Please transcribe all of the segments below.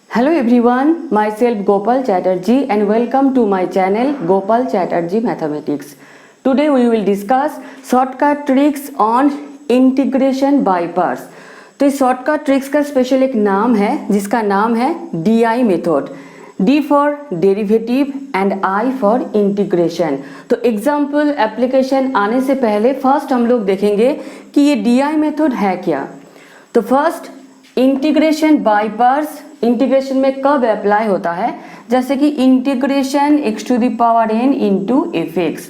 Hello everyone, myself Gopal Chatterjee and welcome to my channel Gopal Chatterjee Mathematics. Today we will discuss shortcut tricks on integration by parts. तो इस shortcut tricks का special एक नाम है जिसका नाम है DI method, D for derivative and I for integration. तो एग्जाम्पल एप्लीकेशन आने से पहले फर्स्ट हम लोग देखेंगे कि ये DI मेथड है क्या। तो first integration by parts integration में कब अप्लाई होता है, जैसे कि integration x to the power n into f x.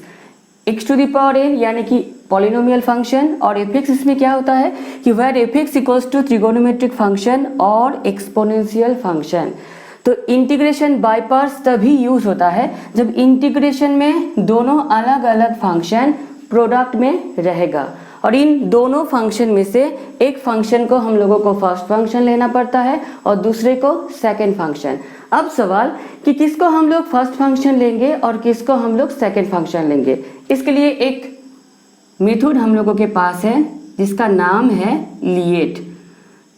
X to the power n यानी कि पॉलिनोमियल फंक्शन और एफ एक्स इसमें क्या होता है कि where f x equals to trigonometric function और एक्सपोनेंशियल फंक्शन। तो इंटीग्रेशन बाय पार्ट्स तभी यूज होता है जब इंटीग्रेशन में दोनों अलग अलग फंक्शन प्रोडक्ट में रहेगा और इन दोनों फंक्शन में से एक फंक्शन को हम लोगों को फर्स्ट फंक्शन लेना पड़ता है और दूसरे को सेकंड फंक्शन। अब सवाल कि किसको हम लोग फर्स्ट फंक्शन लेंगे और किसको हम लोग सेकंड फंक्शन लेंगे। इसके लिए एक मेथड हम लोगों के पास है जिसका नाम है लिएट।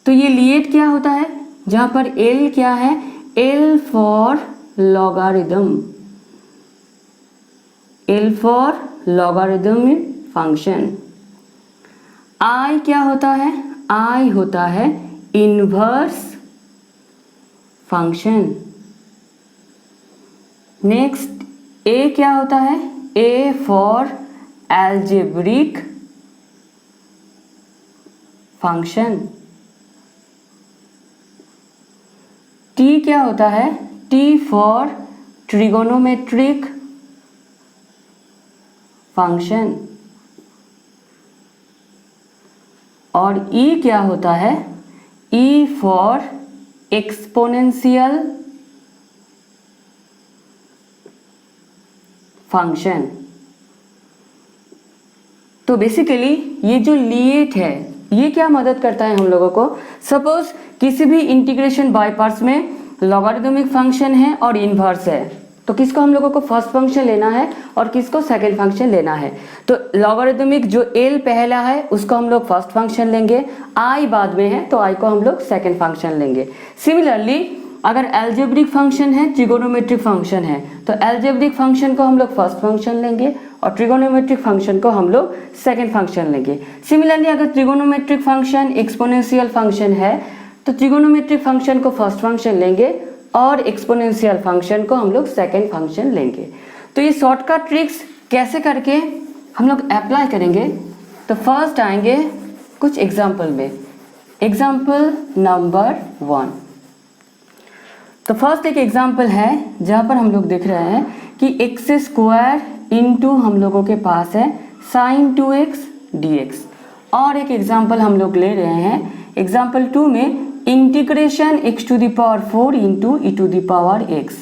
तो ये लिएट क्या होता है, जहाँ पर L क्या है, L for logarithm, L for logarithm function. I क्या होता है, I होता है इनवर्स फंक्शन। नेक्स्ट A क्या होता है, A for algebraic function. T क्या होता है, T फॉर ट्रिगोनोमेट्रिक फंक्शन। और E क्या होता है, E फॉर एक्सपोनेंशियल फंक्शन। तो बेसिकली ये जो लिएट है ये क्या मदद करता है हम लोगों को। सपोज किसी भी इंटीग्रेशन बाय पार्ट्स में लॉगरिदमिक फंक्शन है और इनवर्स है, तो किसको हम लोगों को फर्स्ट फंक्शन लेना है और किसको सेकंड फंक्शन लेना है। तो लॉगरिदमिक जो L पहला है उसको हम लोग फर्स्ट फंक्शन लेंगे, I बाद में है तो I को हम लोग सेकंड फंक्शन लेंगे। सिमिलरली अगर एल्जेब्रिक फंक्शन है, ट्रिगोनोमेट्रिक फंक्शन है, तो एल्जेब्रिक फंक्शन को हम लोग फर्स्ट फंक्शन लेंगे और ट्रिगोनोमेट्रिक फंक्शन को हम लोग सेकंड फंक्शन लेंगे। सिमिलरली अगर ट्रिगोनोमेट्रिक फंक्शन एक्सपोनेंशियल फंक्शन है तो ट्रिगोनोमेट्रिक फंक्शन को फर्स्ट फंक्शन लेंगे और एक्सपोनेंशियल फंक्शन को हम लोग सेकंड फंक्शन लेंगे। तो ये शॉर्टकट ट्रिक्स कैसे करके हम लोग अप्लाई करेंगे, तो फर्स्ट आएंगे कुछ एग्जाम्पल में। Example number 1। तो फर्स्ट एक एग्जाम्पल है जहाँ पर हम लोग देख रहे हैं कि एक्स स्क्वायर इंटू हम लोगों के पास है साइन 2x dx। और एक एग्जाम्पल हम लोग ले रहे हैं एग्जाम्पल 2 में integration x to the power 4 into e to the power x।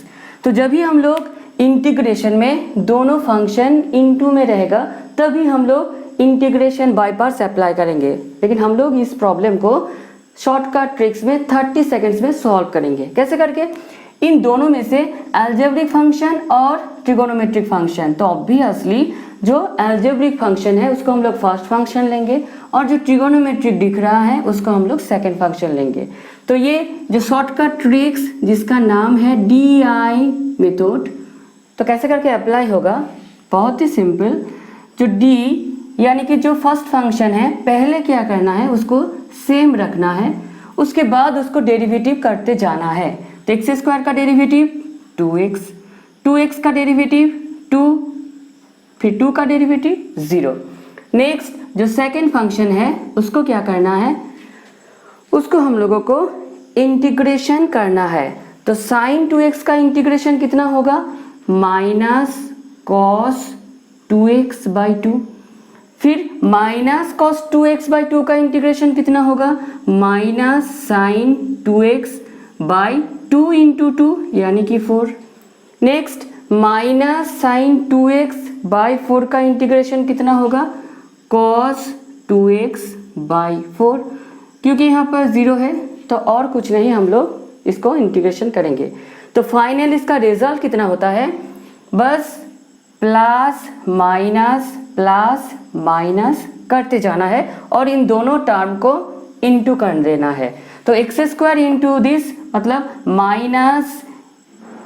तो जब भी हम लोग इंटीग्रेशन में दोनों फंक्शन इंटू में रहेगा तभी हम लोग इंटीग्रेशन बाय पार्ट्स अप्लाई करेंगे। लेकिन हम लोग इस प्रॉब्लम को शॉर्टकट ट्रिक्स में 30 सेकेंड्स में सॉल्व करेंगे। कैसे करके, इन दोनों में से एल्जेब्रिक फंक्शन और ट्रिगोनोमेट्रिक फंक्शन, तो ऑब्वियसली जो एल्जेब्रिक फंक्शन है उसको हम लोग फर्स्ट फंक्शन लेंगे और जो ट्रिगोनोमेट्रिक दिख रहा है उसको हम लोग सेकंड फंक्शन लेंगे। तो ये जो शॉर्टकट ट्रिक्स जिसका नाम है DI मेथड, तो कैसे करके अप्लाई होगा, बहुत ही सिंपल। जो D यानी कि जो फर्स्ट फंक्शन है पहले क्या करना है, उसको सेम रखना है, उसके बाद उसको डेरिवेटिव करते जाना है। तो एक्स स्क्वायर का डेरिवेटिव 2x, 2x का डेरिवेटिव 2, फिर 2 का डेरिवेटिव 0। नेक्स्ट जो सेकंड फंक्शन है उसको क्या करना है, उसको हम लोगों को इंटीग्रेशन करना है। तो साइन 2x का इंटीग्रेशन कितना होगा, माइनस कॉस 2x बाई 2। फिर माइनस कॉस 2x बाई 2 का इंटीग्रेशन कितना होगा, minus sign 2x by 2 into 2 यानी कि 4। Next minus sign 2x by 4 का इंटीग्रेशन कितना होगा, कॉस 2x बाई 4। क्योंकि यहाँ पर 0 है तो और कुछ नहीं, हम लोग इसको इंटीग्रेशन करेंगे। तो फाइनल इसका रिजल्ट कितना होता है, बस प्लस माइनस करते जाना है और इन दोनों टर्म को इंटू कर देना है। तो एक्स स्क्वायर इंटू दिस मतलब माइनस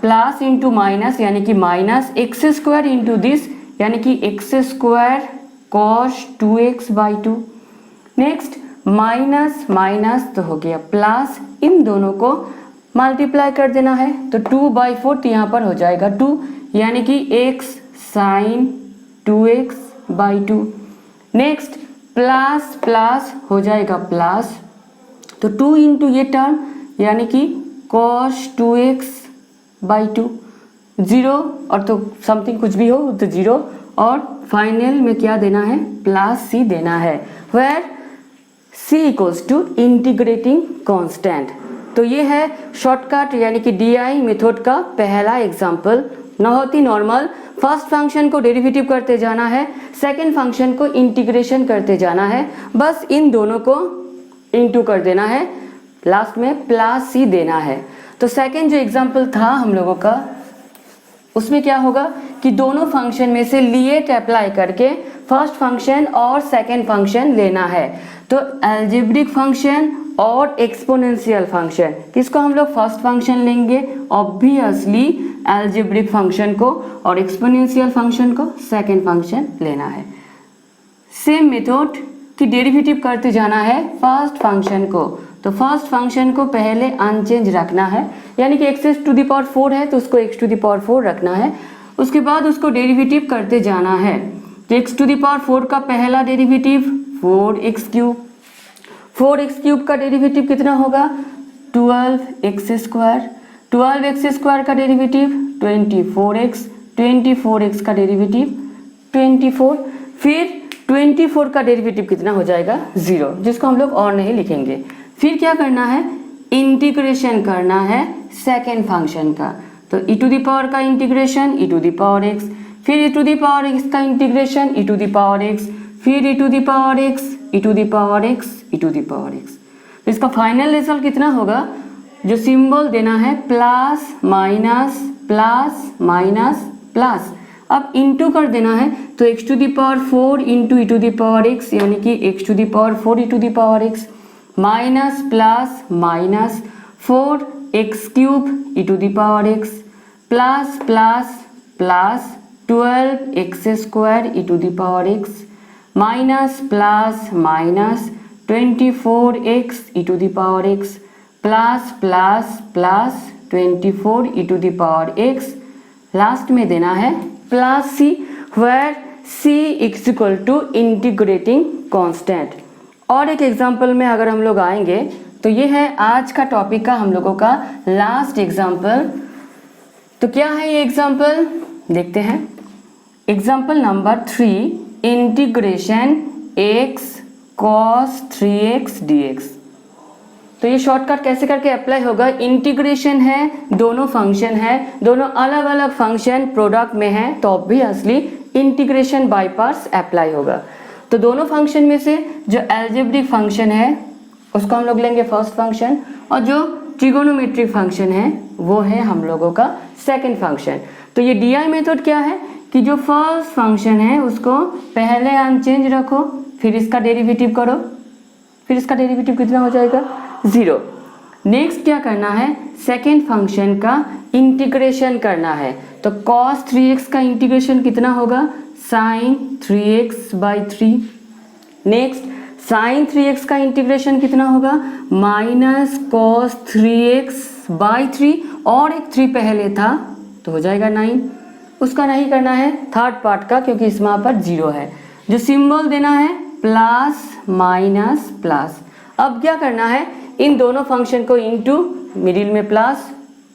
प्लस इंटू माइनस यानी कि minus x square into this यानी कि x square cos 2x/2। Next minus minus तो हो गया प्लस, इन दोनों को मल्टीप्लाई कर देना है तो 2/4 यहाँ पर हो जाएगा 2 यानी कि x sin 2x/2। Next plus plus हो जाएगा प्लस, तो 2 इंटू ये टर्म यानी कि cos 2x/2 जीरो, और तो समथिंग कुछ भी हो तो जीरो, और फाइनल में क्या देना है प्लस c देना है, where c equals to integrating constant. तो ये है शॉर्टकट यानी कि DI मेथड का पहला example. Normal normal first function को डेरिवेटिव करते जाना है, सेकंड फंक्शन को इंटीग्रेशन करते जाना है, बस इन दोनों को इंटू कर देना है, लास्ट में प्लस c देना है। तो सेकंड जो एग्जाम्पल था हम लोगों का उसमें क्या होगा कि दोनों फंक्शन में से लिएट अप्लाई करके फर्स्ट फंक्शन और सेकंड फंक्शन लेना है। तो अलजेब्रिक फंक्शन और एक्सपोनेंशियल फंक्शन, किसको हम लोग फर्स्ट फंक्शन लेंगे ऑब्वियसली अलजेब्रिक फंक्शन को, और एक्सपोनेंशियल फंक्शन को सेकंड फंक्शन लेना है। सेम मेथड कि डेरिवेटिव करते जाना है फर्स्ट फंक्शन को, तो फर्स्ट फंक्शन को पहले अनचेंज रखना है यानी कि x⁴ है तो उसको x⁴ रखना है, उसके बाद उसको डेरिवेटिव करते जाना है। तो x⁴ का पहला डेरिवेटिव 4x3, 4x3 का डेरिवेटिव कितना होगा 12x², 12x² का डेरिवेटिव 24x, 24x का डेरिवेटिव 24, फिर 24 का डेरिवेटिव कितना हो जाएगा 0, जिसको हम लोग और नहीं लिखेंगे। फिर क्या करना है इंटीग्रेशन करना है सेकेंड फंक्शन का, तो e⁴ का इंटीग्रेशन e⁴x, फिर e⁴x का इंटीग्रेशन e⁴x, फिर e⁴x, e⁴x, e⁴x। तो इसका फाइनल रिजल्ट कितना होगा, जो सिंबल देना है plus minus plus minus plus, अब इंटू कर देना है तो x⁴ इंटू e⁴x यानी कि x⁴ e⁴x minus plus minus 4x³ e⁴x plus plus plus 12x² e⁴x minus plus minus 24x e⁴x plus plus plus 24 e⁴x, last में देना है plus c, where c is equal to integrating constant. और एक example में अगर हम लोग आएंगे तो ये है आज का टॉपिक का हम लोगों का लास्ट एग्जाम्पल। तो क्या है ये एग्जाम्पल देखते हैं। Example number 3, integration x cos 3x dx। तो ये शॉर्टकट कैसे करके अप्लाई होगा, इंटीग्रेशन है, दोनों फंक्शन है, दोनों अलग अलग फंक्शन प्रोडक्ट में है, तो obviously integration by parts apply होगा। तो दोनों फंक्शन में से जो अलजेब्रिक फंक्शन है उसको हम लोग लेंगे फर्स्ट फंक्शन, और जो ट्रिगोनोमेट्रिक फंक्शन है वो है हम लोगों का सेकंड फंक्शन। तो ये DI मेथड क्या है कि जो फर्स्ट फंक्शन है उसको पहले अनचेंज रखो, फिर इसका डेरिवेटिव करो, फिर इसका डेरिवेटिव कितना हो जाएगा 0। नेक्स्ट क्या करना है सेकंड फंक्शन का इंटीग्रेशन करना है, तो cos 3x का इंटीग्रेशन कितना होगा sin 3x/3। Next sin 3x का इंटीग्रेशन कितना होगा माइनस cos 3x/3, और एक 3 पहले था तो हो जाएगा 9, उसका नहीं करना है थर्ड पार्ट का क्योंकि इस वहाँ पर 0 है। जो सिंबल देना है प्लस माइनस प्लस। अब क्या करना है इन दोनों फंक्शन को इंटू, मिडिल में प्लस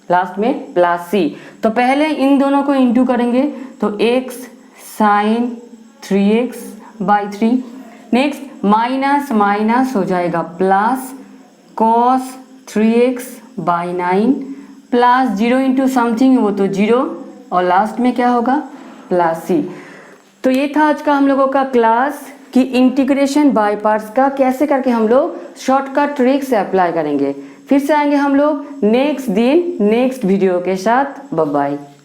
लास्ट में प्लस c, तो पहले इन दोनों को इंटू करेंगे तो x sin 3x/3, next minus minus हो जाएगा plus cos 3x/9 plus 0 into something वो तो 0, और लास्ट में क्या होगा प्लस c। तो ये था आज का हम लोगों का क्लास कि इंटीग्रेशन बाय पार्ट्स का कैसे करके हम लोग शॉर्टकट ट्रिक से अप्लाई करेंगे। फिर से आएंगे हम लोग नेक्स्ट दिन नेक्स्ट वीडियो के साथ। Bye bye.